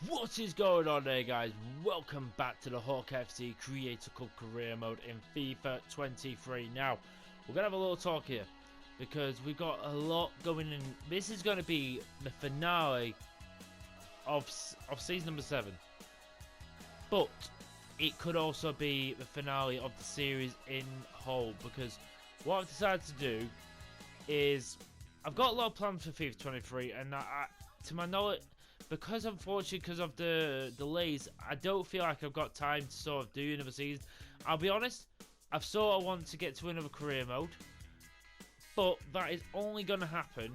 What is going on there, guys? Welcome back to the HAWKEYE FC Creator Club Career Mode in FIFA 23. Now, we're going to have a little talk here because we've got a lot going in. This is going to be the finale of season number 7. But it could also be the finale of the series in whole, because what I've decided to do is I've got a lot of plans for FIFA 23, and to my knowledge, because of the delays, I don't feel like I've got time to sort of do another season. I'll be honest, I've sort of want to get to another career mode, but that is only going to happen,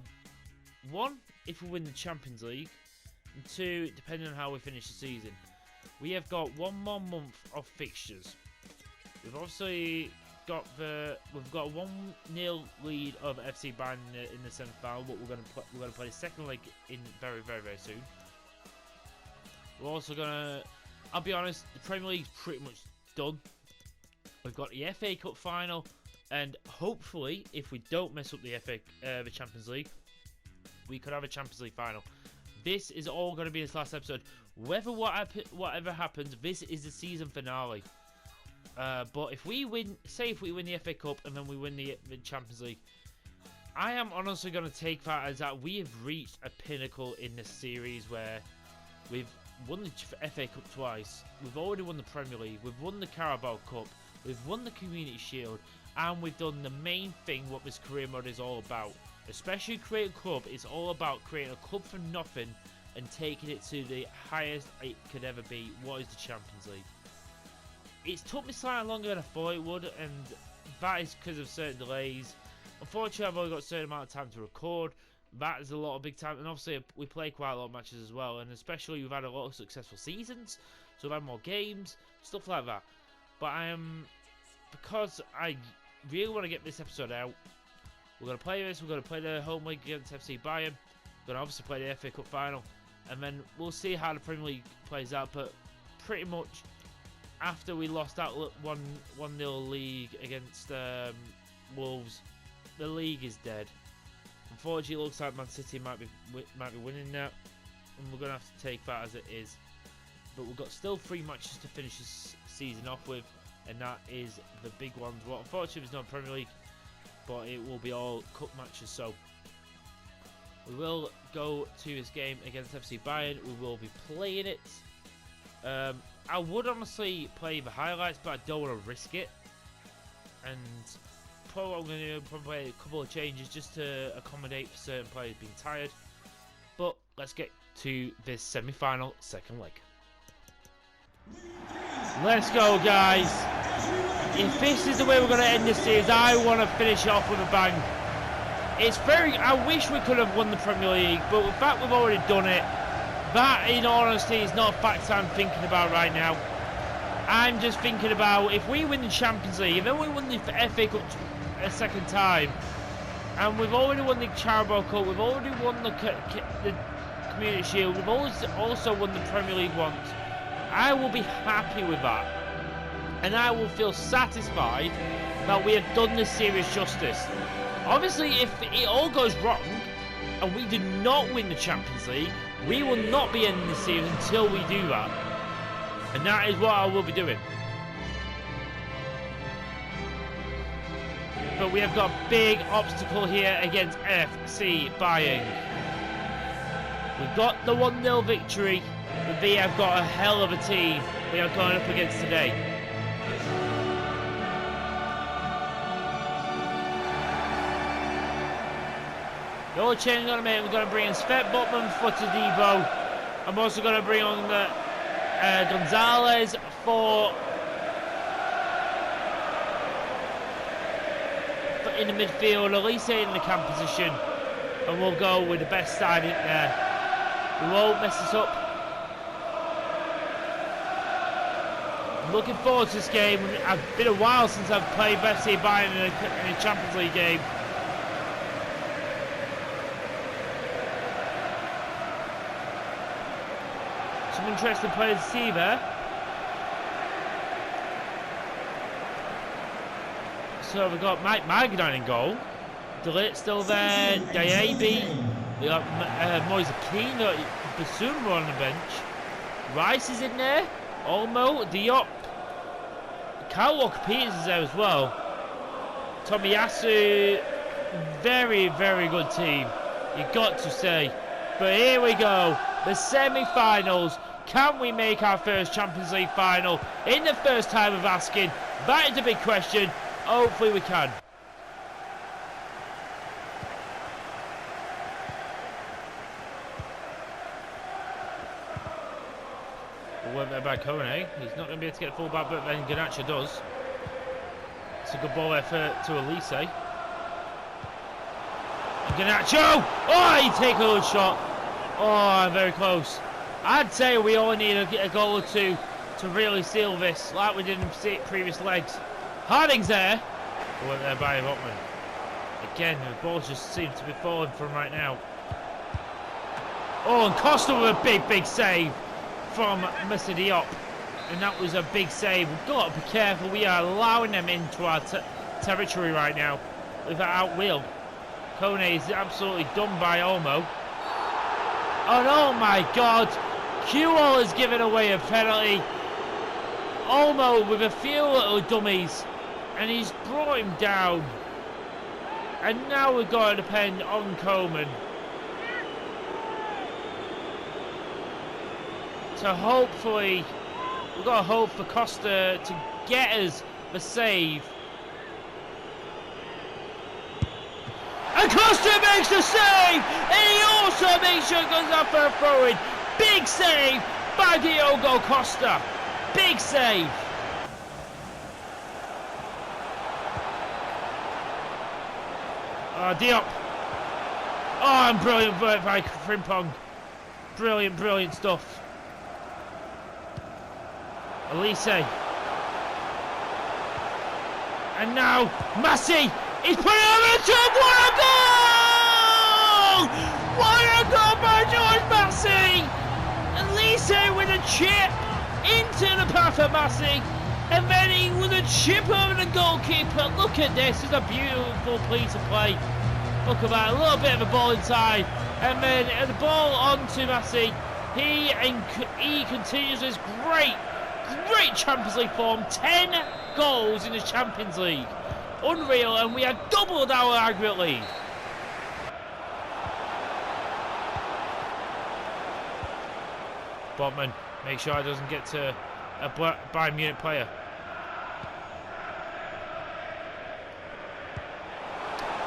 1, if we win the Champions League, and 2, depending on how we finish the season. We have got 1 more month of fixtures. We've obviously got a 1-0 lead of FC Bayern in the semi-final, but we're going to play the second leg in very soon. We're also gonna, I'll be honest, the Premier League's pretty much done. We've got the FA Cup final, and hopefully, if we don't mess up the the Champions League, we could have a Champions League final. This is all going to be this last episode. Whatever happens, this is the season finale. But if we win, say if we win the FA Cup and then we win the Champions League, I am honestly going to take that as that we have reached a pinnacle in this series where we've won the FA Cup twice, we've already won the Premier League, we've won the Carabao Cup, we've won the Community Shield, and we've done the main thing what this career mode is all about. Especially creating a club, it's all about creating a club from nothing and taking it to the highest it could ever be, what is the Champions League. It's took me slightly longer than I thought it would, and that is because of certain delays. Unfortunately, I've only got a certain amount of time to record. That is a lot of big time, and obviously we play quite a lot of matches as well, and especially we've had a lot of successful seasons, so we've had more games, stuff like that. But because I really want to get this episode out, we're going to play this, we're going to play the home league against FC Bayern, we're going to obviously play the FA Cup final, and then we'll see how the Premier League plays out. But pretty much after we lost that 1-0 league against Wolves, the league is dead. Unfortunately, it looks like Man City might be winning now, and we're going to have to take that as it is. But we've got still 3 matches to finish this season off with, and that is the big ones. Well, unfortunately, there's no Premier League, but it will be all cup matches. So we will go to this game against FC Bayern. We will be playing it. I would honestly play the highlights, but I don't want to risk it. And probably what I'm going to do, probably a couple of changes just to accommodate for certain players being tired. But let's get to this semi-final second leg. Let's go, guys. If this is the way we're going to end this series, I want to finish it off with a bang. I wish we could have won the Premier League, but the fact we've already done it, that in all honesty is not a fact I'm thinking about right now. I'm just thinking about if we win the Champions League, and then we win the FA Cup a second time, and we've already won the Carabao Cup, we've already won the Community Shield, we've also won the Premier League once, I will be happy with that. And I will feel satisfied that we have done this series justice. Obviously, if it all goes wrong and we do not win the Champions League, we will not be ending the series until we do that. And that is what I will be doing. But we have got a big obstacle here against FC Bayern. We've got the 1-0 victory, but they have got a hell of a team we are going up against today. The only change I'm going to make, we're going to bring in Svet Botman for Todibo. I'm also going to bring on Gonzalez for in the midfield, Elise in the camp position, and we'll go with the best side in there. We won't mess this up. I'm looking forward to this game. It's been a while since I've played FC Bayern in a Champions League game. Some interesting players to see there. So we've got Mike Magadan in goal. Delit still there. Diaby. We got Moise Keane. Basuma on the bench. Rice is in there. Olmo, Diop. Kyle Walker-Peters is there as well. Tomiyasu, very, very good team, you got to say. But here we go, the semi-finals. Can we make our first Champions League final in the first time of asking? That is the big question. Hopefully we can. Went there by HAWKEYE. He's not going to be able to get the full back, but then Garnacho does. It's a good ball there to Elise. Garnacho! Oh, he take a good shot. Oh, very close. I'd say we only need a goal or two to really seal this, like we did in the previous legs. Harding's there. Went there by Botman. Again, the balls just seem to be falling from right now. Oh, and Costa with a big, big save from Mr. Diop, and that was a big save. We've got to be careful. We are allowing them into our territory right now with that out wheel. Kone is absolutely done by Olmo. And oh my God, QL has given away a penalty. Olmo with a few little dummies, and he's brought him down. And now we've got to depend on Coleman to hopefully, we've got to hope for Costa to get us the save. And Costa makes the save, and he also makes sure it goes up for a throw-in. Big save by Diogo Costa. Big save. Diop. Oh, and brilliant work by Frimpong. Brilliant, brilliant stuff. Elise. And now Massey. He's putting it over the top. What a goal! What a goal by George Massey! Elise with a chip into the path of Massey. And then he with a chip over the goalkeeper. Look at this. It's a beautiful piece of play. Look at that. A little bit of a ball inside. And then the ball on to Massey. He continues his great Champions League form. 10 goals in the Champions League. Unreal, and we have doubled our aggregate lead. Botman, make sure it doesn't get to a Bayern Munich player.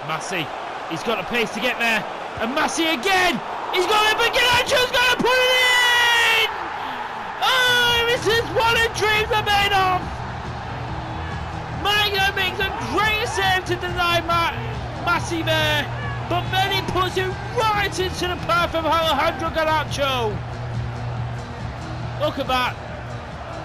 Massey, he's got the pace to get there. And Massey again! He's got it, but Garnacho's got to put it in! Oh, this is what a dreams are made of! Mario makes a great save to deny Massey there, but then he puts it right into the path of Alejandro Garnacho. Look at that.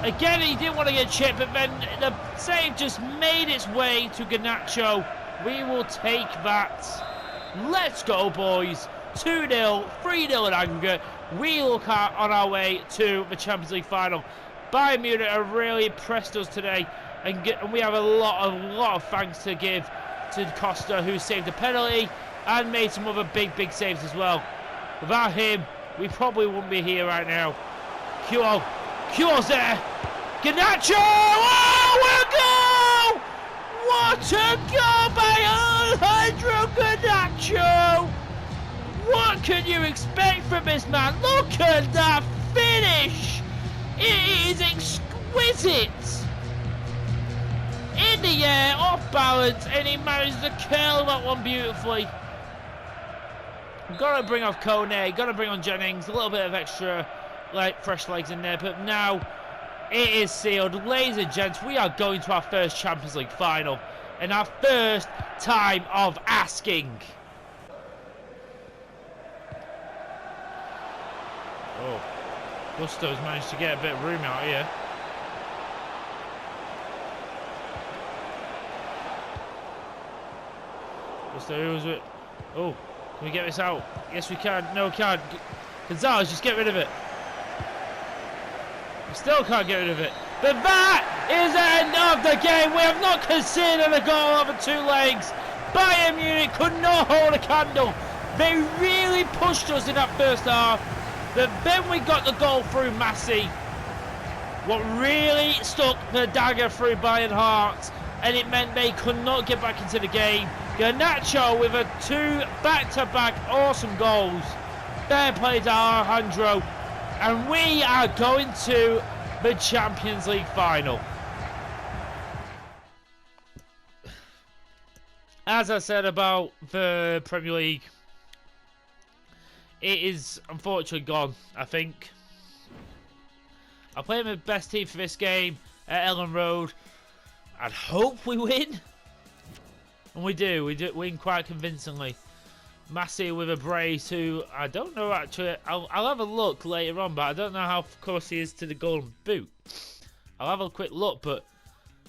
Again, he didn't want to get chipped, but then the save just made its way to Garnacho. We will take that. Let's go, boys. 2-0, 3-0 in aggregate. We look on our way to the Champions League final. Bayern Munich have really impressed us today. And we have a lot of thanks to give to Costa, who saved a penalty and made some other big saves as well. Without him, we probably wouldn't be here right now. QL's there. Garnacho! Oh, what a goal! What a goal by Alejandro Garnacho! What can you expect from this man? Look at that finish! It is exquisite! In the air, off balance, and he managed to curl that one beautifully. Got to bring off Kone, got to bring on Jennings, a little bit of extra fresh legs in there, but now it is sealed. Ladies and gents, we are going to our first Champions League final, and our first time of asking. Oh, Gusto's managed to get a bit of room out here. Oh, can we get this out? Yes, we can. No, we can't. Gonzalez, just get rid of it. We still can't get rid of it. But that is the end of the game. We have not conceded a goal over 2 legs. Bayern Munich could not hold a candle. They really pushed us in that first half. But then we got the goal through Massey. What really stuck the dagger through Bayern Hearts, and it meant they could not get back into the game. Garnacho with a 2 back-to-back awesome goals. Fair play to Alejandro. And we are going to the Champions League final. As I said about the Premier League, it is unfortunately gone, I think. I play my best team for this game at Ellen Road. I'd hope we win. And we do. We do win quite convincingly. Massey with a brace who, I don't know actually. I'll have a look later on, but I don't know how close he is to the golden boot. I'll have a quick look, but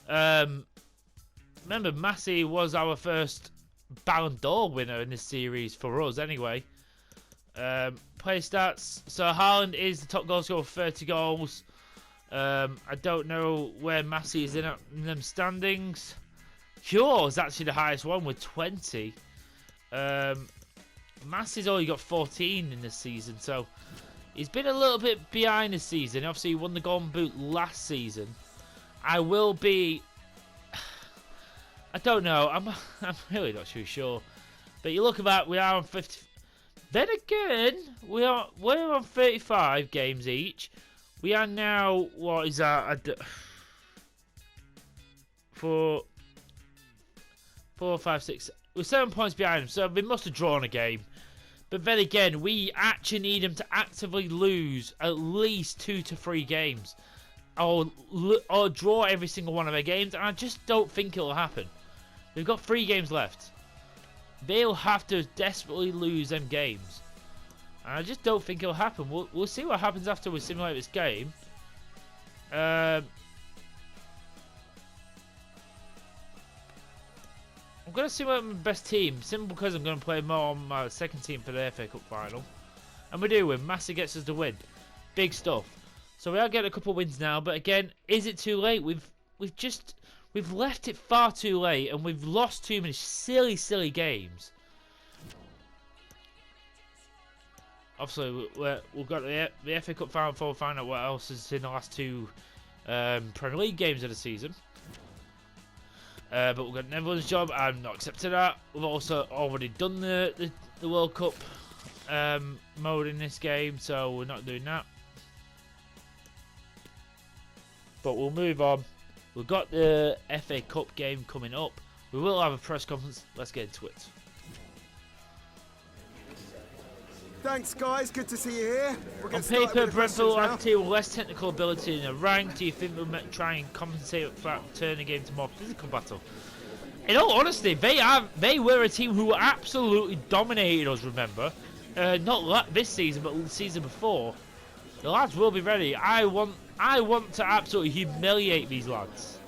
remember Massey was our first Ballon d'Or winner in this series for us anyway. Play stats. So Haaland is the top goal scorer with 30 goals. I don't know where Massey is in them standings. Cure is actually the highest one with 20. Massey's only got 14 in this season, so he's been a little bit behind this season. Obviously, he won the golden boot last season. I will be... I don't know. I'm really not too sure. But you look at that, we are on 50... Then again, we're on 35 games each. We are now, what is that? 4, 5, 6. We're 7 points behind them, so they must have drawn a game. But then again, we actually need them to actively lose at least 2 to 3 games. Or draw every single one of their games, and I just don't think it'll happen. We've got 3 games left. They'll have to desperately lose them games. And I just don't think it'll happen. We'll see what happens after we simulate this game. I'm going to simulate my best team, simply because I'm going to play more on my second team for the FA Cup final. And we do win. Massey gets us the win. Big stuff. So we are getting a couple of wins now, but again, is it too late? We've left it far too late, and we've lost too many silly games. Obviously, we've got the FA Cup final before we find out what else is in the last 2 Premier League games of the season. But we've got Netherlands job. I'm not accepting that. We've also already done the World Cup mode in this game, so we're not doing that. But we'll move on. We've got the FA Cup game coming up. We will have a press conference. Let's get into it. Thanks, guys. Good to see you here. On paper, Brentford will have a team with less technical ability in the rank. Do you think they'll try and compensate for that, turn the game to more physical battle? In all honesty, they were a team who absolutely dominated us. Remember, not this season, but the season before. The lads will be ready. I want to absolutely humiliate these lads.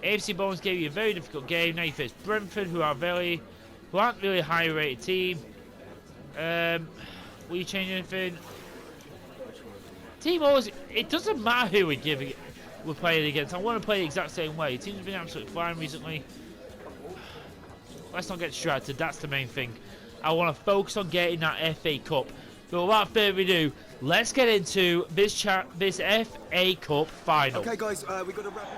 AFC Bones gave you a very difficult game. Now you face Brentford, who aren't really a high-rated team. Will you change anything? Team always. It doesn't matter who we're playing against. I want to play the exact same way. Team's been absolutely fine recently. Let's not get distracted. That's the main thing. I want to focus on getting that FA Cup. But without further ado, let's get into this FA Cup final. Okay, guys, we got to wrap.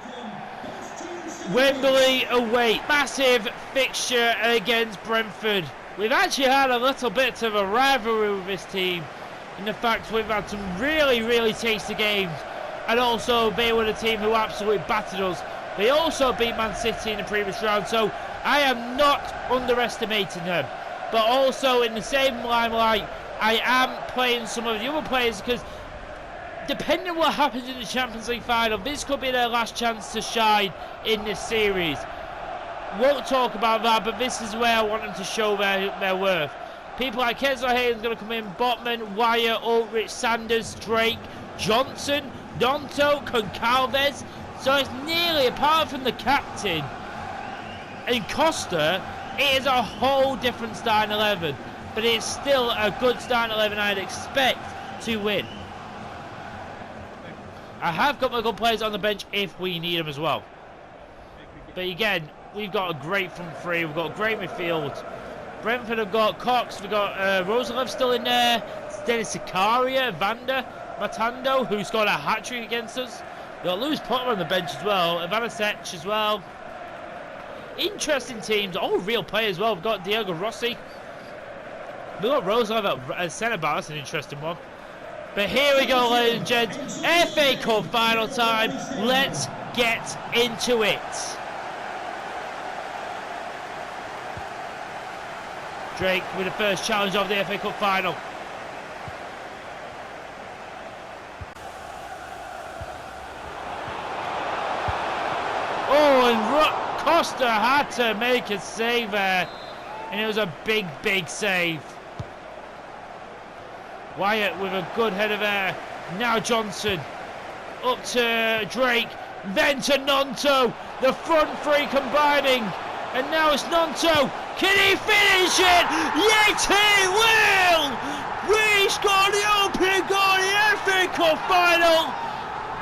Wembley away. Massive fixture against Brentford. We've actually had a little bit of a rivalry with this team in the fact we've had some really tasty games, and also they were the team who absolutely battered us. They also beat Man City in the previous round, so I am not underestimating them. But also in the same limelight, I am playing some of the other players because depending on what happens in the Champions League final, this could be their last chance to shine in this series. Won't talk about that, but this is where I want them to show their worth. People like Kenzo Hayden's going to come in, Botman, Wire, Ulrich, Sanders, Drake, Johnson, Donto, Concalves. So it's nearly, apart from the captain and Costa, it is a whole different starting 11. But it's still a good starting 11 I'd expect to win. I have got my good players on the bench if we need them as well. But again, we've got a great front three. We've got a great midfield. Brentford have got Cox. We've got Rosalev still in there. Dennis Zakaria, Vanda, Matando, who scored a hat-trick against us. We've got Lewis Potter on the bench as well, Ivanisevic as well. Interesting teams, all real players as well. We've got Diego Rossi. We've got Rosalov at centre-back, that's an interesting one. But here we go, ladies and gents. FA Cup final time. Let's get into it. Drake with the first challenge of the FA Cup final. Oh, and Costa had to make a save there. And it was a big, big save. Wyatt with a good header there. Now Johnson. Up to Drake. Then to Nonto. The front three combining. And now it's Nonto. Can he finish it? Yes, he will! We scored the opening goal in the FA Cup final.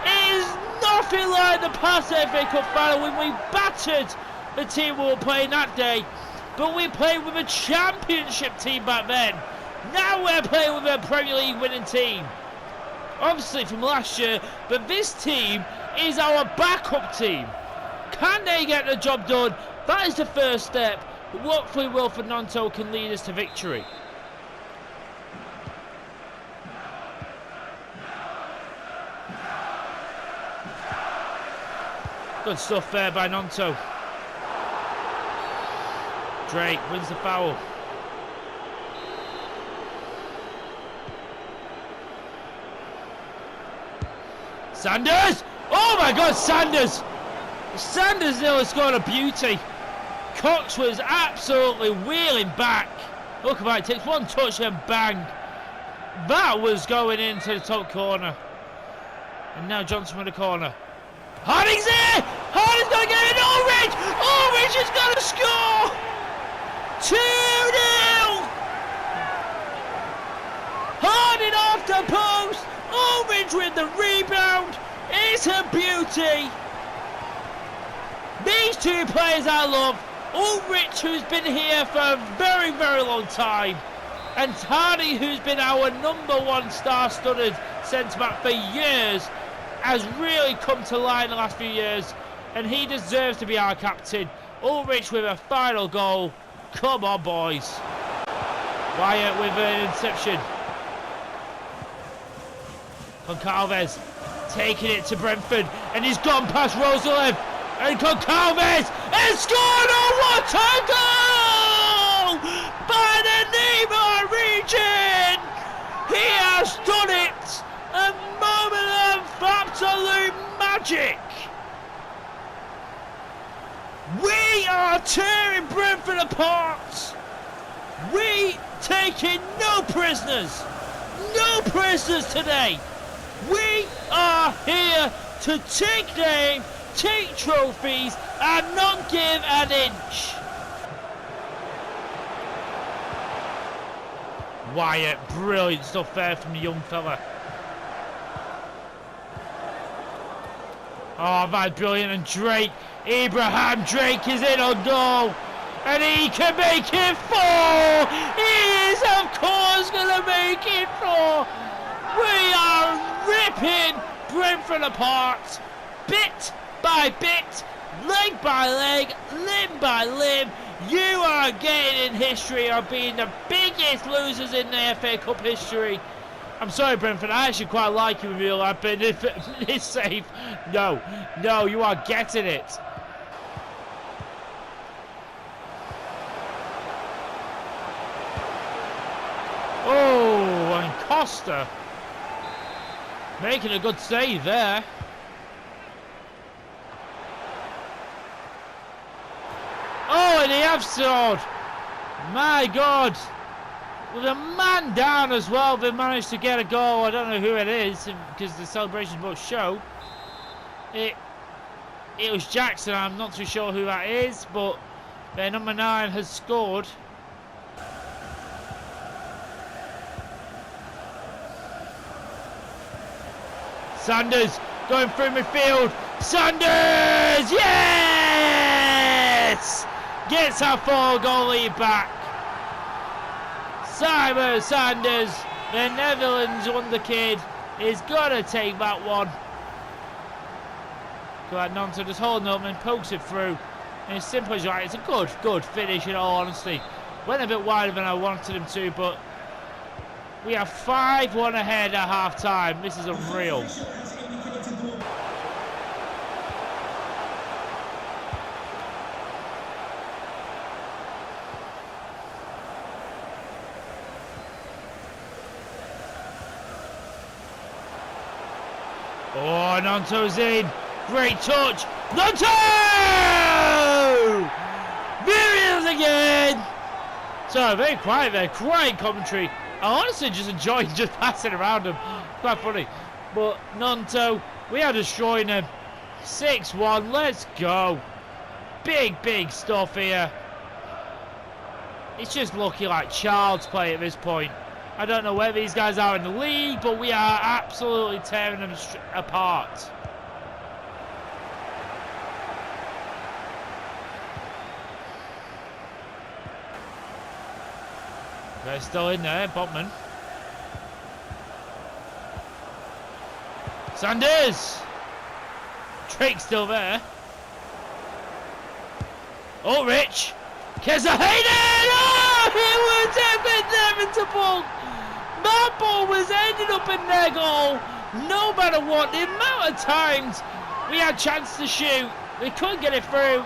It is nothing like the past FA Cup final when we battered the team we were playing that day. But we played with a championship team back then. Now we're playing with a Premier League winning team. Obviously from last year, but this team is our backup team. Can they get the job done? That is the first step. Hopefully Wilfred Nonto can lead us to victory. Good stuff there by Nonto. Drake wins the foul. Sanders! Oh my God, Sanders! Sanders nearly scored a beauty. Cox was absolutely wheeling back. Look at that, it takes one touch and bang. That was going into the top corner. And now Johnson with the corner. Harding's there! Harding's going to get it! Ulrich! Ulrich is going to score! 2-0! Harding off the post! Ulrich with the rebound! It's a beauty! These two players I love. Ulrich, who's been here for a very, very long time, and Hardy, who's been our #1 star-studded centre-back for years, has really come to light in the last few years, and he deserves to be our captain. Ulrich with a final goal. Come on, boys. Wyatt with an interception. Goncalves taking it to Brentford, and he's gone past Rosalov. And Goncalves has scored! Oh, what a goal! By the Neymar region! He has done it! A moment of absolute magic! We are tearing Brentford apart! We taking no prisoners! No prisoners today! We are here to take names, take trophies, and not give an inch. Wyatt, brilliant stuff there from the young fella. Oh, that's brilliant. And Drake, Abraham Drake is in on goal. And he can make it 4. He is, of course, going to make it 4. We are ripping Brentford apart, bit by bit, leg by leg, limb by limb. You are getting in history of being the biggest losers in the FA Cup history. I'm sorry, Brentford, I actually quite like you in real life, but if it's safe, no, you are getting it. Oh, and Costa making a good save there. Oh, and they have scored. My God. With a man down as well, they managed to get a goal. I don't know who it is, because the celebrations both show. It was Jackson. I'm not too sure who that is, but their number 9 has scored. Sanders going through midfield. Sanders! Yes! Gets our 4-goal lead back. Simon Sanders The Netherlands wonder kid is gonna take that one. Go ahead, Nonto just holding up and pokes it through. And as simple as right, it's a good finish in all honesty. Went a bit wider than I wanted him to, but we are 5-1 ahead at half time. This is unreal. Oh, Nonto's in. Great touch. Nonto! There he is again. So, very quiet there. Quiet commentary. I honestly just enjoyed just passing around him. Quite funny. But Nonto, we are destroying him. 6-1. Let's go. Big stuff here. It's just looking like child's play at this point. I don't know where these guys are in the league, but we are absolutely tearing them apart. They're still in there, Botman. Sanders! Drake's still there. Oh, Rich! Keza Hayden! Oh, it was inevitable! That ball was ending up in their goal. No matter what, the amount of times we had chance to shoot, we couldn't get it through.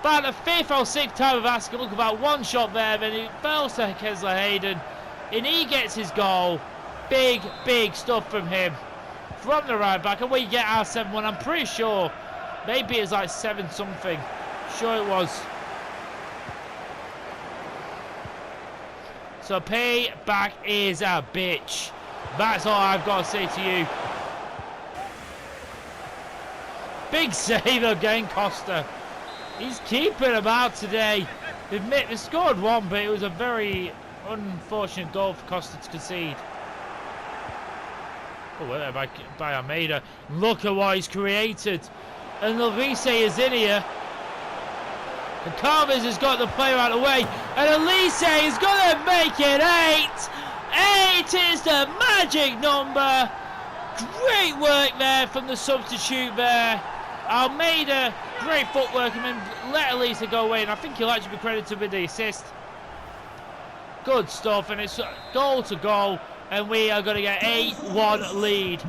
About the 5th or 6th time of asking, look, about one shot there, then it fell to Keza Hayden, and he gets his goal. Big stuff from him. From the right back, and we get our 7-1. I'm pretty sure, maybe it's like 7-something. Sure it was. So payback is a bitch. That's all I've got to say to you. Big save again, Costa. He's keeping them out today. They scored one, but it was a very unfortunate goal for Costa to concede. Oh, well, by Almeida. Look at what he's created. And Elise is in here. And Carvers has got the player out of the way. And Elise is going to make it 8. 8 is the magic number. Great work there from the substitute there. Almeida, great footwork, and then let Elise go away. And I think he'll actually be credited with the assist. Good stuff, and it's goal to goal. And we are going to get 8-1 lead.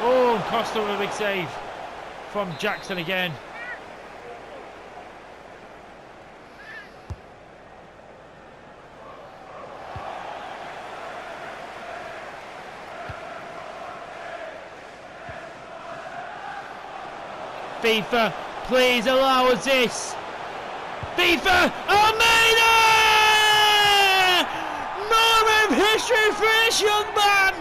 Oh, Costa with a big save from Jackson again. FIFA, please allow us this. FIFA, Almeida! Moment of history for this young man.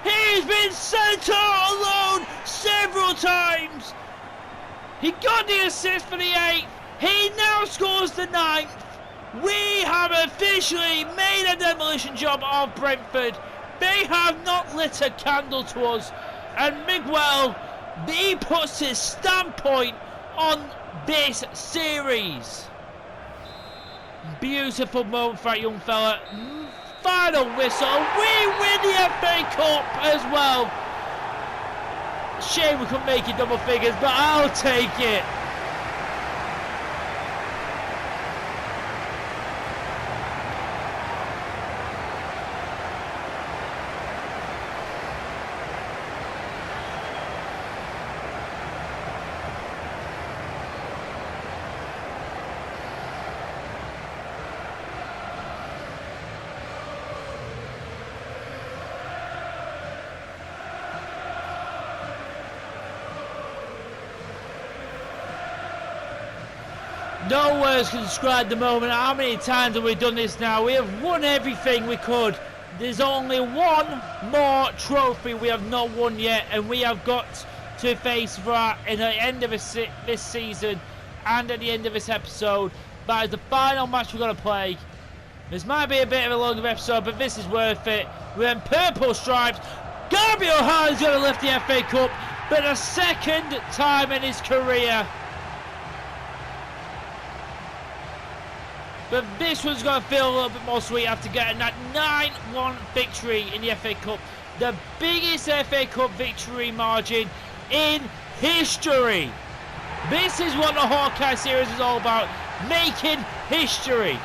He's been sent out alone several times. He got the assist for the 8th. He now scores the 9th. We have officially made a demolition job of Brentford. They have not lit a candle to us. And Miguel, he puts his standpoint on this series. Beautiful moment for that young fella. Final whistle. We win the FA Cup as well. Shame we couldn't make it double figures, but I'll take it. No words can describe the moment. How many times have we done this now? We have won everything we could. There's only one more trophy we have not won yet, and we have got to face that at the end of this season and at the end of this episode. That is the final match we're going to play. This might be a bit of a longer episode, but this is worth it. We're in purple stripes. Gabriel Hines going to lift the FA Cup for the second time in his career. But this one's going to feel a little bit more sweet after getting that 9-1 victory in the FA Cup. The biggest FA Cup victory margin in history. This is what the Hawkeye series is all about. Making history.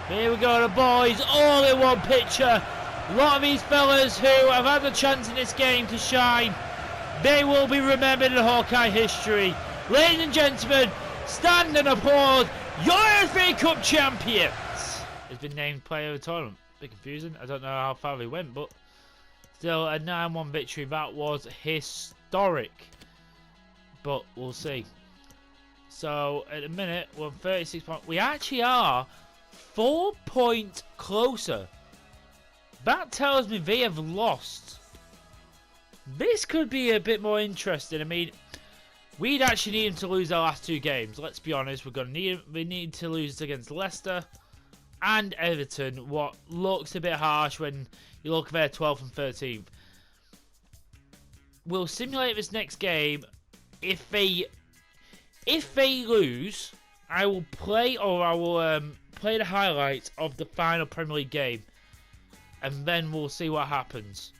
Here we go, the boys, all in one picture. A lot of these fellas who have had the chance in this game to shine, they will be remembered in Hawkeye history. Ladies and gentlemen, stand and applaud your FA Cup champions. Has been named player of the tournament. A bit confusing. I don't know how far they went, but still a 9-1 victory. That was historic. But we'll see. So at the minute, we're on 36 points. We actually are 4 points closer. That tells me they have lost. This could be a bit more interesting. I mean, we'd actually need them to lose our last 2 games. Let's be honest. We need to lose against Leicester and Everton. What looks a bit harsh when you look at their 12th and 13th. We'll simulate this next game. If they lose, I will play play the highlights of the final Premier League game, and then we'll see what happens.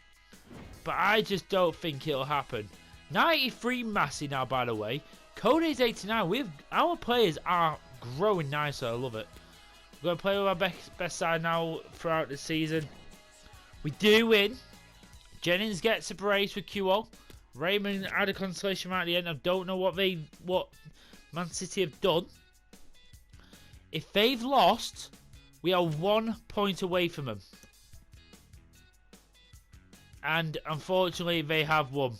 But I just don't think it'll happen. 93 Massey now, by the way. Cody's 89. Our players are growing nicer. I love it. We're going to play with our best side now throughout the season. We do win. Jennings gets a brace with QO. Raymond had a consolation right at the end. I don't know what Man City have done. If they've lost, we are 1 point away from them. And unfortunately, they have won.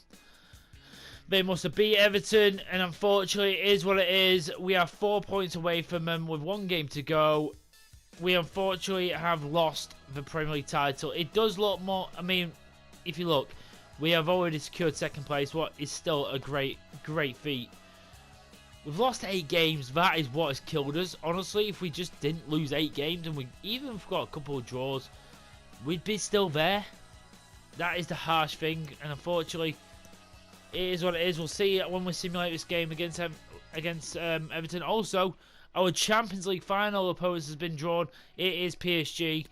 They must have beat Everton, and unfortunately, it is what it is. We are 4 points away from them with 1 game to go. We unfortunately have lost the Premier League title. It does look more... I mean, if you look, we have already secured second place, what is still a great feat. We've lost 8 games. That is what has killed us. Honestly, if we just didn't lose 8 games and even if we got a couple of draws, we'd be still there. That is the harsh thing. And unfortunately, it is what it is. We'll see when we simulate this game against Everton. Also, our Champions League final opponent has been drawn. It is PSG.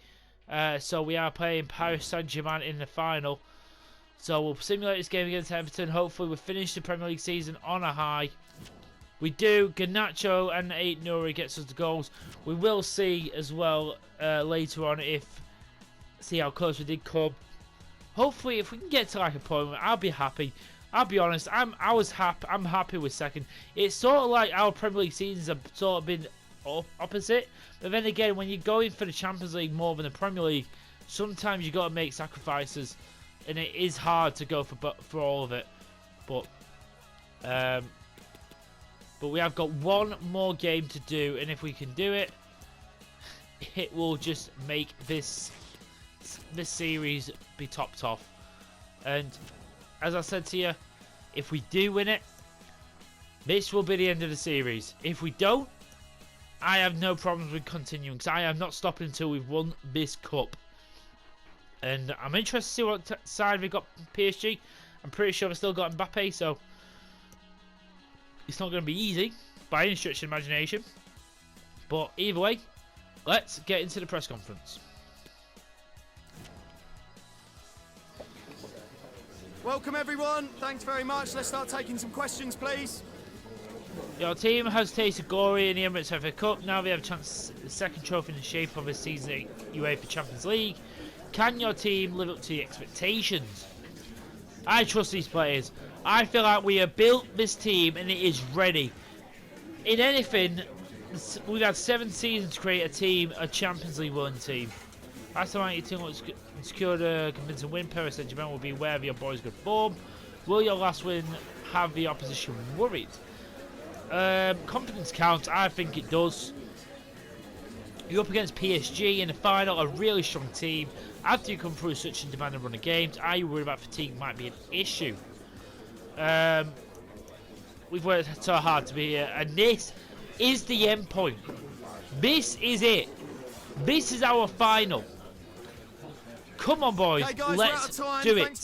So we are playing Paris Saint-Germain in the final. So we'll simulate this game against Everton. Hopefully, we'll finish the Premier League season on a high. We do. Garnacho and 8 Nuri gets us the goals. We will see as well later on see how close we did come. Hopefully, if we can get to like a point, I'll be happy. I'll be honest. I'm happy with second. It's sort of like our Premier League seasons have sort of been opposite. But then again, when you're going for the Champions League more than the Premier League, sometimes you got to make sacrifices, and it is hard to go for all of it. But we have got 1 more game to do, and if we can do it, it will just make this series be topped off. And as I said to you, if we do win it, this will be the end of the series. If we don't, I have no problems with continuing, because I am not stopping until we've won this cup. And I'm interested to see what side we got PSG. I'm pretty sure we've still got Mbappe, so it's not going to be easy by any stretch of imagination. But either way, let's get into the press conference. Welcome everyone. Thanks very much. Let's start taking some questions, please. Your team has tasted glory in the Emirates FA Cup. Now they have a chance the second trophy in the shape of a season at UEFA Champions League. Can your team live up to the expectations? I trust these players. I feel like we have built this team and it is ready. In anything, we've had 7 seasons to create a team, a Champions League winning team. Last time your team secured a convincing win, Paris Saint-Germain will be aware of your boys' good form. Will your last win have the opposition worried? Confidence counts. I think it does. You're up against PSG in the final, a really strong team. After you come through such a demanding run of games, are you worried about fatigue might be an issue? We've worked so hard to be here, and this is the end point. This is it. This is our final. Come on, boys. Hey guys, let's time. do it.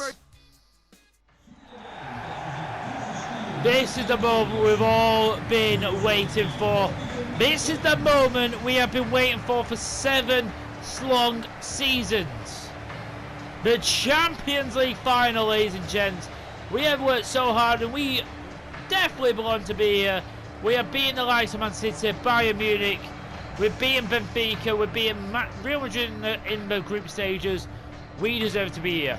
This is the moment we've all been waiting for. This is the moment we have been waiting for 7 long seasons. The Champions League final, ladies and gents. We have worked so hard and we definitely belong to be here. We are beating the likes of Man City, Bayern Munich. We're beating Benfica. We're beating Real Madrid in the group stages. We deserve to be here.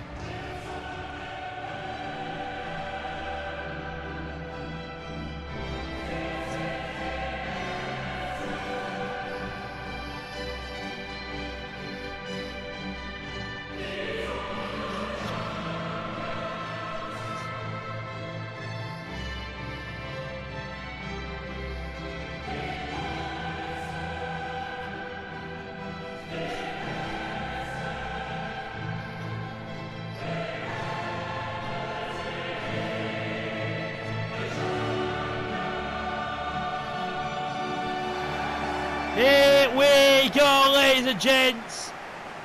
Here we go, ladies and gents.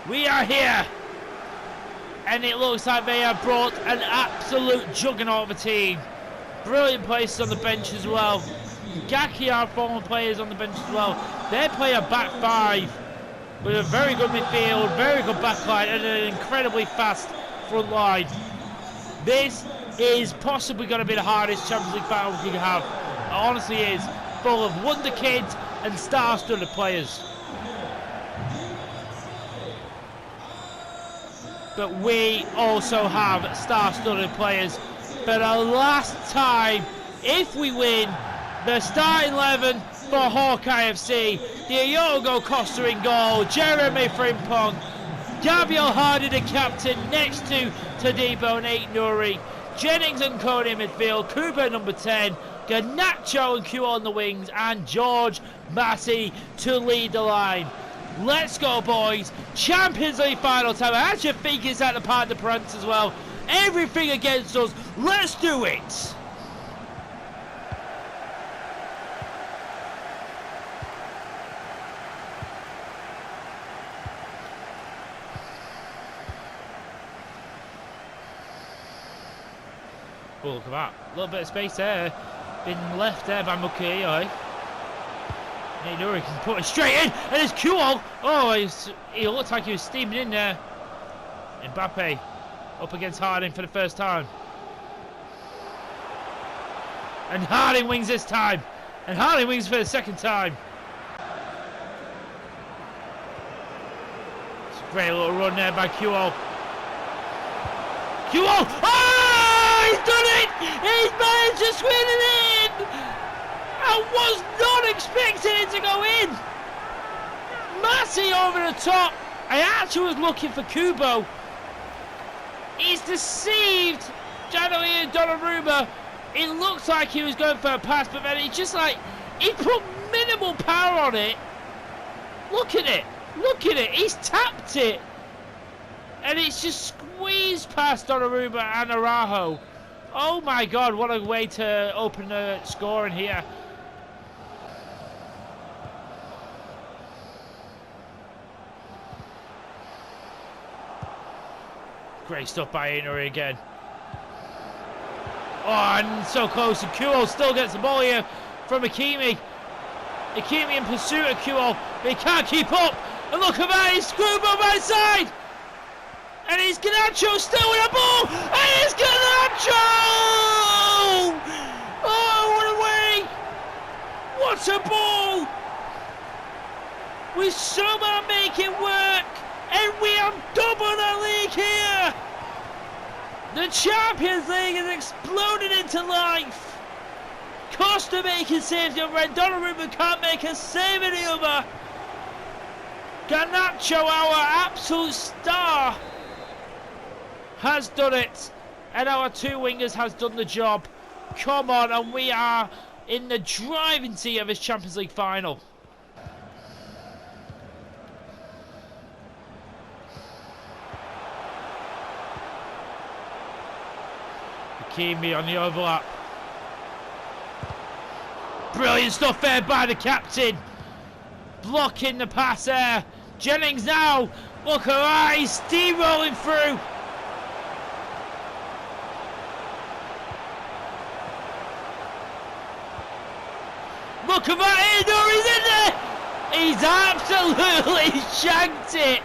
We are here. And it looks like they have brought an absolute juggernaut of a team. Brilliant places on the bench as well. HAWKEYE are former players on the bench as well. They play a back 5 with a very good midfield, very good back line, and an incredibly fast front line. This is possibly going to be the hardest Champions League final we can have. It honestly is. Full of wonder kids and star-studded players. But we also have star-studded players. For the last time, if we win, the starting 11 for HAWKEYE FC, Diogo Costa in goal, Jeremy Frimpong, Gabriel Hardy the captain next to Todibo and Aït-Nouri, Jennings and Cody in midfield, Cooper number 10, Garnacho and Q on the wings, and George Massey to lead the line. Let's go, boys. Champions League final time. I actually think it's at the Parc des Princes as well. Everything against us. Let's do it. Oh, look at that. A little bit of space there. Been left there by HAWKEYE. Aït-Nouri can put it straight in, and it's Kuol. Oh, he looked like he was steaming in there. Mbappe up against Harding for the first time. And Harding wings this time. And Harding wings for the second time. It's a great little run there by Kuol. Kuol! Oh, he's done it! He's managed to swing it in! I was not expecting it to go in! Massey over the top. I actually was looking for Kubo. He's deceived Gianluigi Donnarumma. It looks like he was going for a pass, but then he just like, he put minimal power on it. Look at it. Look at it. He's tapped it. And it's just squeezed past Donnarumma and Araujo. Oh my God, what a way to open the scoring here. Great stuff by Aït-Nouri again. Oh, and so close. And Kuol still gets the ball here from Hakimi. Hakimi in pursuit of Kuol, but he can't keep up. And look at that, he's screwed on my side. And it's Garnacho still with the ball. And it's Garnacho! Oh, what a way! That's a ball! We somehow make it work, and we have doubled the league here! The Champions League has exploded into life! Costa making saves the red, Donnarumma can't make a save in the other! Garnacho, our absolute star, has done it, and our two wingers has done the job. Come on, and we are in the driving seat of this Champions League final. Hakimi on the overlap. Brilliant stuff there by the captain. Blocking the pass there. Jennings now. Look at that, he's steamrolling through. Look at that, he's in there! He's absolutely shanked it!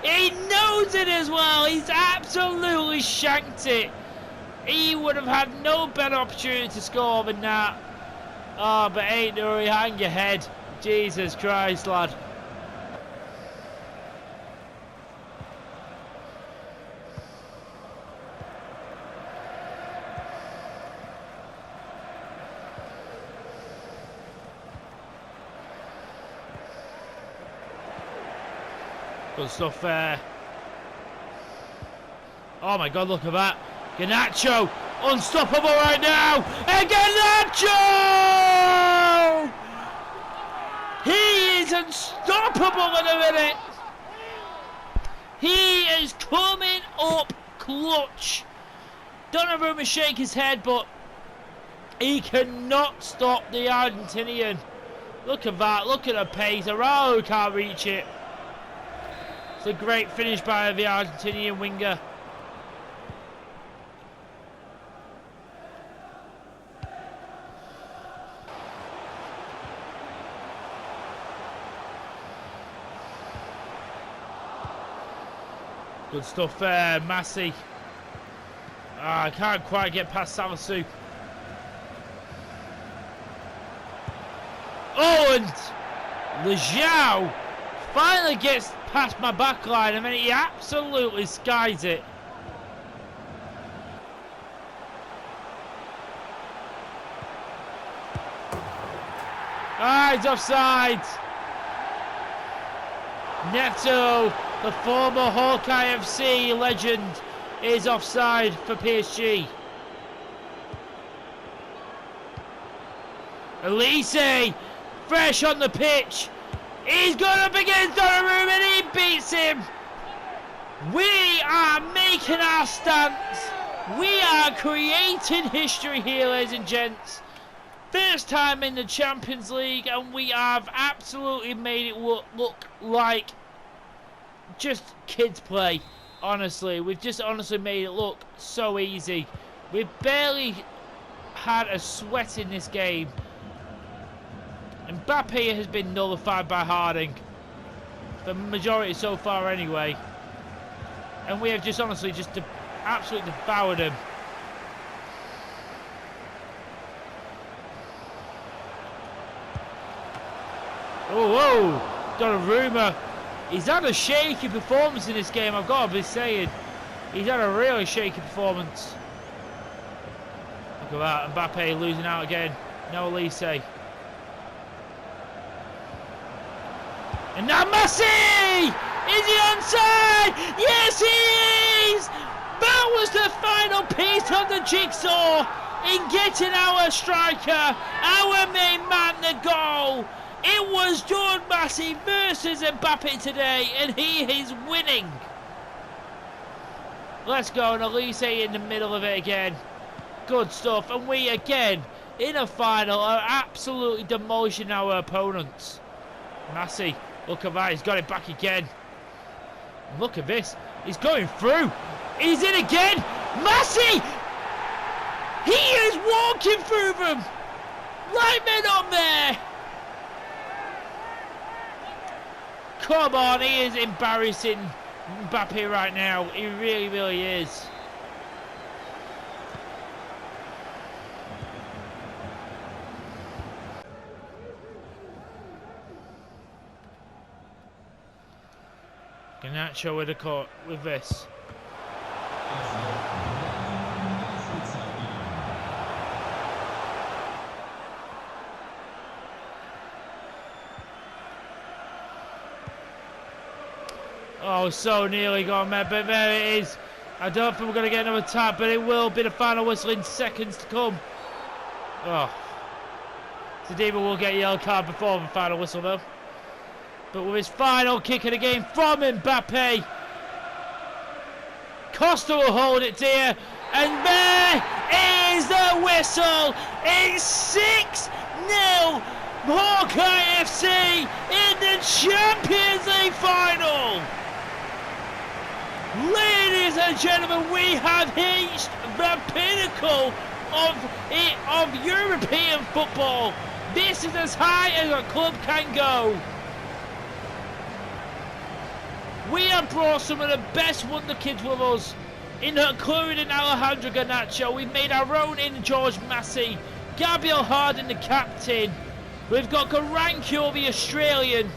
He knows it as well, he's absolutely shanked it! He would have had no better opportunity to score than that. Oh, but ain't Nuri, hang your head. Jesus Christ, lad. Good stuff there. Oh my God, look at that. Garnacho, unstoppable right now. And Garnacho! He is unstoppable in a minute. He is coming up clutch. Donnarumma shake his head, but he cannot stop the Argentinian. Look at that, look at the pace. Araujo can't reach it. It's a great finish by the Argentinian winger. Good stuff there, Massey. I can't quite get past Savasu. Oh, and Leão finally gets past my back line. I mean, he absolutely skies it. Ah, he's offside. Neto, the former Hawkeye FC legend, is offside for PSG. Elise, fresh on the pitch. He's gone up against Donnarumma and he beats him. We are making our stance. We are creating history here, ladies and gents. First time in the Champions League, and we have absolutely made it look like just kids play. Honestly, we've just honestly made it look so easy. We've barely had a sweat in this game. Mbappe has been nullified by Harding, the majority so far anyway, and we have just honestly just absolutely devoured him. Oh, whoa, Donnarumma, he's had a shaky performance in this game, I've got to be saying. He's had a really shaky performance. Look at that, Mbappe losing out again. No Elise. And now Messi! Is he onside? Yes, he is! That was the final piece of the jigsaw in getting our striker, our main man, the goal. It was Jordan Messi versus Mbappe today, and he is winning. Let's go, and Elise in the middle of it again. Good stuff, and we again, in a final, are absolutely demolishing our opponents. Messi. Look at that, he's got it back again. Look at this, he's going through. He's in again. Messi! He is walking through them. Right men on there. Come on, he is embarrassing Mbappe right now. He really, really is. Garnacho with a cut with this. Oh, so nearly gone, man, but there it is. I don't think we're going to get another tap, but it will be the final whistle in seconds to come. Oh. Tadima will get a yellow card before the final whistle, though. But with his final kick of the game from Mbappe, Costa will hold it dear. And there is the whistle. It's 6-0 Hawkeye FC in the Champions League final. Ladies and gentlemen, we have reached the pinnacle of European football. This is as high as a club can go. We have brought some of the best wonder kids with us, including Alejandro Garnacho. We've made our own in George Massey, Gabriel Harding the captain. We've got Garankyo the Australian.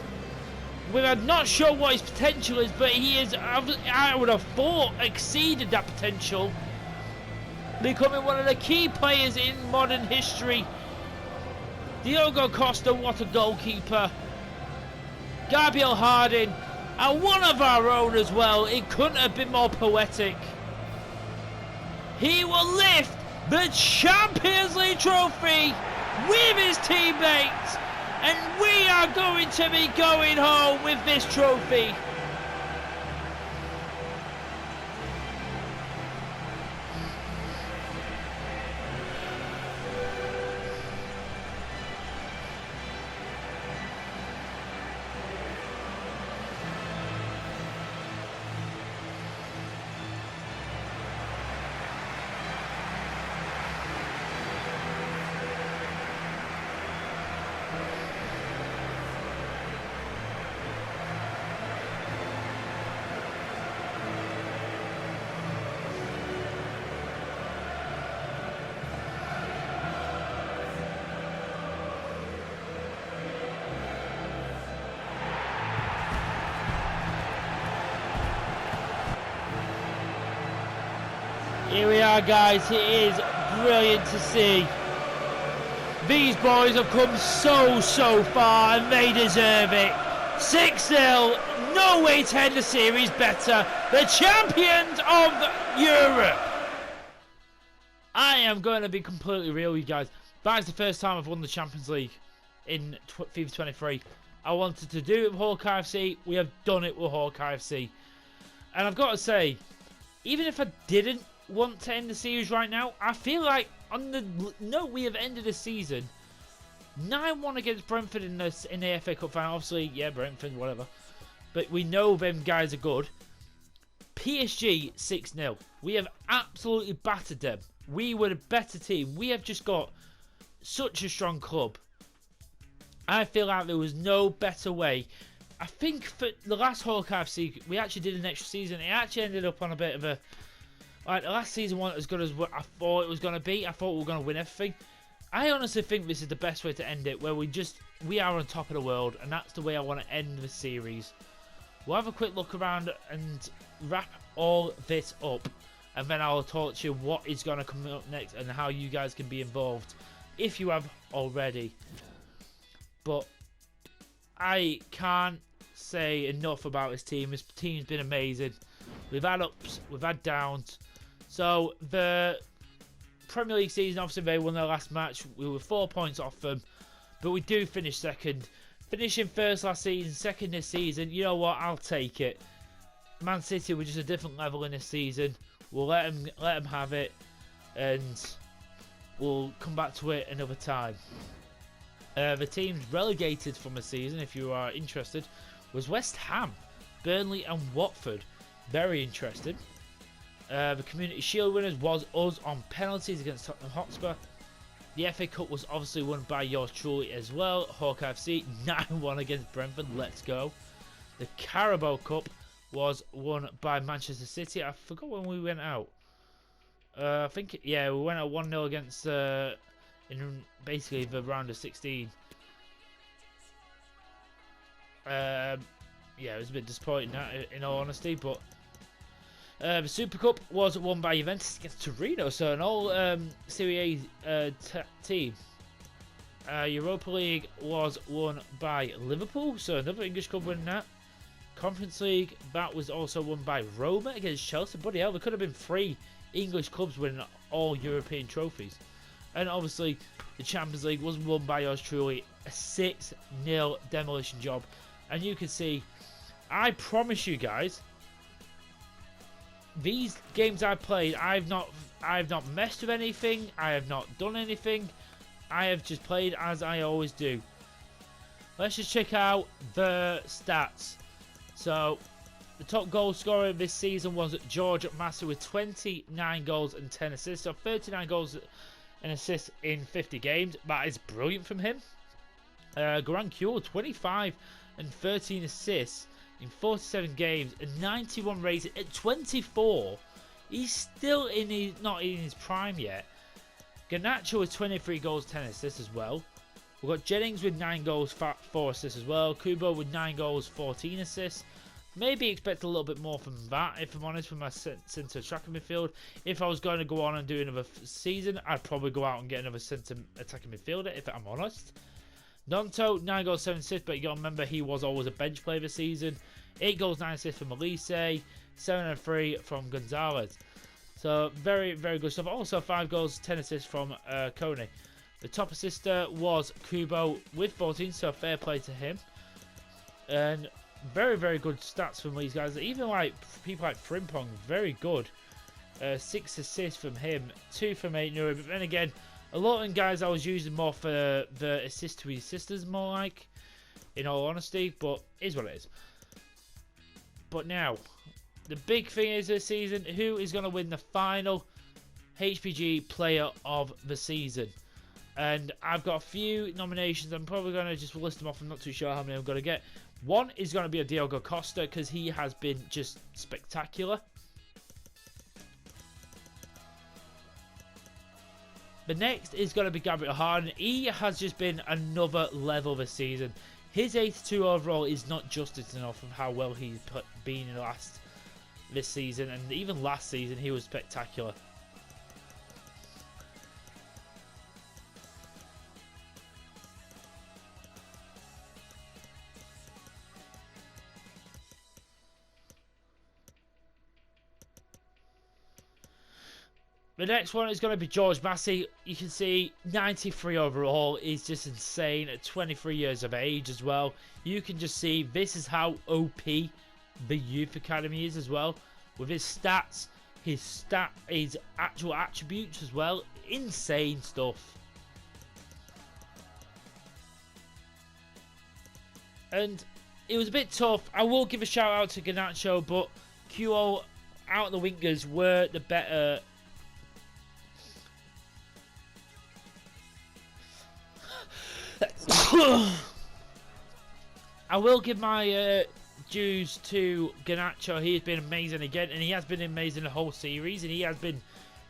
We're not sure what his potential is, but he is, I would have thought, exceeded that potential, becoming one of the key players in modern history. Diogo Costa, what a goalkeeper. Gabriel Harding, and one of our own as well. It couldn't have been more poetic. He will lift the Champions League trophy with his teammates, and we are going to be going home with this trophy. Here we are, guys. It is brilliant to see. These boys have come so far, and they deserve it. 6-0, no way to end the series better. The champions of Europe. I am going to be completely real with you guys. That is the first time I've won the Champions League in FIFA 23. I wanted to do it with HAWKEYE FC. We have done it with HAWKEYE FC. And I've got to say, even if I didn't want to end the series right now, I feel like on the note we have ended the season, 9-1 against Brentford in the FA Cup final. Obviously, yeah, Brentford, whatever. But we know them guys are good. PSG 6-0. We have absolutely battered them. We were the better team. We have just got such a strong club. I feel like there was no better way. I think for the last HAWKEYE FC, we actually did an extra season. It actually ended up on a bit of a... Like, the last season wasn't as good as what I thought it was going to be. I thought we were going to win everything. I honestly think this is the best way to end it, where we are on top of the world, and that's the way I want to end the series. We'll have a quick look around and wrap all this up, and then I'll talk to you what is going to come up next and how you guys can be involved, if you have already. But I can't say enough about this team. This team's been amazing. We've had ups, we've had downs. So the Premier League season, obviously they won their last match. We were 4 points off them, but we do finish second. Finishing first last season, second this season, you know what? I'll take it. Man City were just a different level in this season. We'll let them have it, and we'll come back to it another time. The teams relegated from the season, if you are interested, was West Ham, Burnley, and Watford. Very interesting. The Community Shield winners was us on penalties against Tottenham Hotspur. The FA Cup was obviously won by yours truly as well. HAWKEYE FC 9-1 against Brentford. Let's go. The Carabao Cup was won by Manchester City. I forgot when we went out. I think, yeah, we went out 1-0 against in basically the round of 16. yeah, it was a bit disappointing that, in all honesty. But the Super Cup was won by Juventus against Torino, so an all Serie A team. Europa League was won by Liverpool, so another English club winning that. Conference League, that was also won by Roma against Chelsea. Bloody hell, there could have been 3 English clubs winning all European trophies. And obviously, the Champions League was won by yours truly, a 6-0 demolition job. And you can see, I promise you guys, these games I've played, I've not messed with anything, I have not done anything, I have just played as I always do. Let's just check out the stats. So, the top goal scorer this season was George Massey with 29 goals and 10 assists. So 39 goals and assists in 50 games. That is brilliant from him. Goran Kuhl, 25 and 13 assists in 47 games and 91 rating at 24. He's still not in his prime yet. Garnacho with 23 goals, 10 assists as well. We've got Jennings with 9 goals, 4 assists as well. Kubo with 9 goals, 14 assists. Maybe expect a little bit more from that, if I'm honest, from my centre attacking midfield. If I was going to go on and do another season, I'd probably go out and get another centre attacking midfielder, if I'm honest. Nonto, 9 goals, 7 assists, but you got to remember he was always a bench player this season. 8 goals, 9 assists from Elise, 7 and 3 from Gonzalez. So, very, very good stuff. Also, 5 goals, 10 assists from Kone. The top assister was Kubo with 14, so fair play to him. And very, very good stats from these guys. Even like people like Frimpong, very good. 6 assists from him, 2 from 8 Nuri. But then again, a lot of them guys I was using more for the assist to his sisters, more like, in all honesty. But it is what it is. But now, the big thing is this season, who is going to win the final HPG Player of the Season? And I've got a few nominations. I'm probably going to just list them off. I'm not too sure how many I'm going to get. One is going to be a Diogo Costa because he has been just spectacular. The next is going to be Gabriel Harden. He has just been another level this season. His 82 overall is not justice enough of how well he's been in this season. And even last season, he was spectacular. The next one is going to be George Massey. You can see 93 overall is just insane at 23 years of age as well. You can just see this is how OP the youth academy is as well. With his stats, his actual attributes as well. Insane stuff. And it was a bit tough. I will give a shout out to Garnacho, but QO out of the wingers were the better. I will give my dues to Garnacho. He has been amazing again, and he has been amazing the whole series, and he has been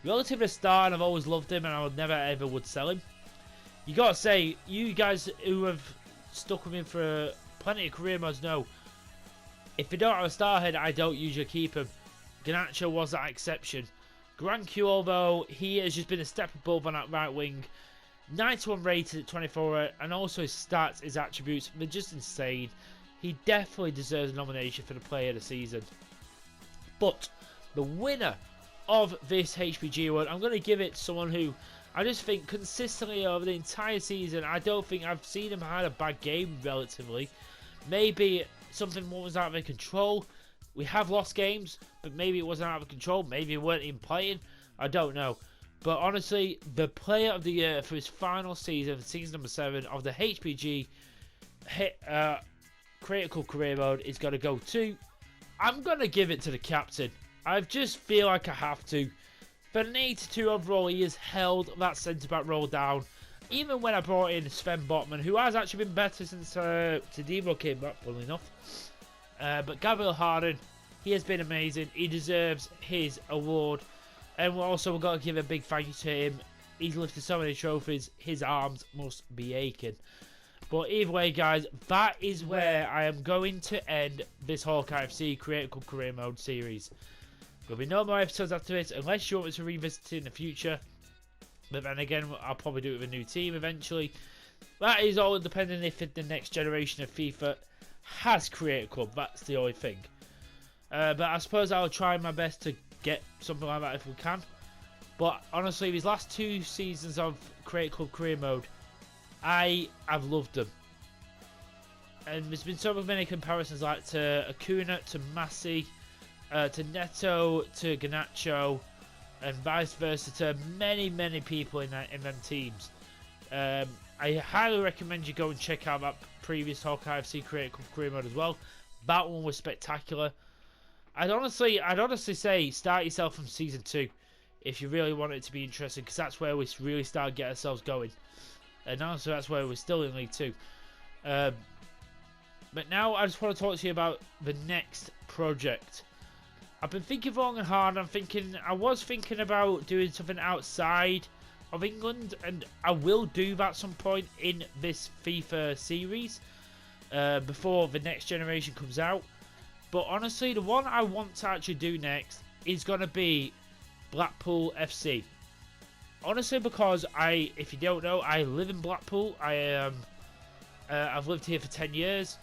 relatively a star, and I've always loved him, and I would never ever would sell him. You gotta say, you guys who have stuck with me for plenty of career modes know, if you don't have a star head, I don't usually keep him. Garnacho was that exception. Grand Q, although he has just been a step above on that right wing. 91 rated at 24, and also his stats, his attributes, they're just insane. He definitely deserves a nomination for the Player of the Season. But the winner of this HPG award, I'm going to give it to someone who I just think consistently over the entire season, I don't think I've seen him had a bad game relatively. Maybe something was out of control. We have lost games, but maybe it wasn't out of control. Maybe we weren't even playing. I don't know. But honestly, the Player of the Year for his final season, season number 7 of the HPG Critical Career Mode is going to go to... I'm going to give it to the captain. I just feel like I have to. For an 82 overall, he has held that centre-back role down. Even when I brought in Sven Botman, who has actually been better since Tadimo came back, funnily enough. But Gabriel Harden, he has been amazing. He deserves his award. And we've got to give a big thank you to him. He's lifted so many trophies, his arms must be aching. But either way, guys, that is where I am going to end this HAWKEYE FC Critical Career Mode series. There'll be no more episodes after this unless you want me to revisit it in the future. But then again, I'll probably do it with a new team eventually. That is all depending if the next generation of FIFA has Creator Club. That's the only thing. But I suppose I'll try my best to get something like that if we can. But honestly, these last 2 seasons of Creator Club Career Mode, I have loved them. And there's been so many comparisons, like to Acuna, to Messi, to Neto, to Garnacho, and vice versa to many people in them teams. I highly recommend you go and check out that previous HAWKEYE FC Creator Club Career Mode as well. That one was spectacular. I'd honestly say start yourself from season 2 if you really want it to be interesting, because that's where we really start to get ourselves going. And also that's where we're still in League 2. But now I just want to talk to you about the next project. I've been thinking long and hard. I was thinking about doing something outside of England, and I will do that at some point in this FIFA series before the next generation comes out. But honestly, the one I want to actually do next is going to be Blackpool FC. Honestly, because if you don't know, I live in Blackpool. I've lived here for 10 years.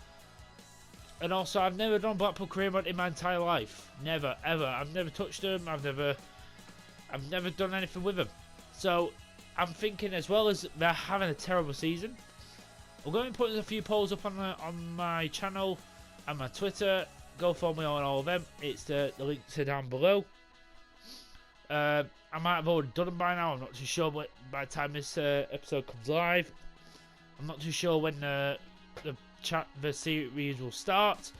And also, I've never done Blackpool Career Mode in my entire life. Never, ever. I've never touched them. I've never done anything with them. So, I'm thinking, as well as they're having a terrible season, I'm going to be putting a few polls up on my channel and my Twitter. Go follow me on all of them. It's the links are down below. I might have already done them by now. I'm not too sure, but by the time this episode comes live, I'm not too sure when the series will start.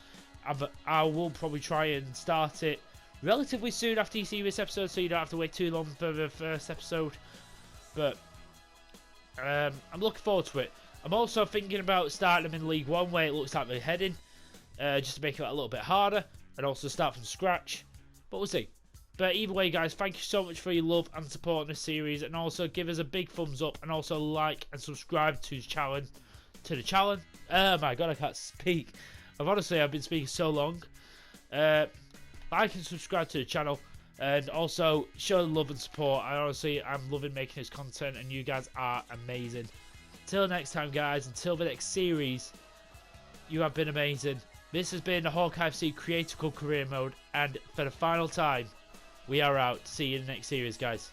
I will probably try and start it relatively soon after you see this episode, so you don't have to wait too long for the first episode. But I'm looking forward to it. I'm also thinking about starting them in League 1, where it looks like they're heading, just to make it a little bit harder, and also start from scratch. But we'll see. But either way, guys, thank you so much for your love and support in this series, and also give us a big thumbs up, and also like and subscribe to the channel. Oh my god, I can't speak. I've been speaking so long. Like and subscribe to the channel, and also show love and support. I'm loving making this content, and you guys are amazing. Till next time, guys, until the next series, you have been amazing. This has been the HAWKEYE FC Creator Club Career Mode, and for the final time, we are out. See you in the next series, guys.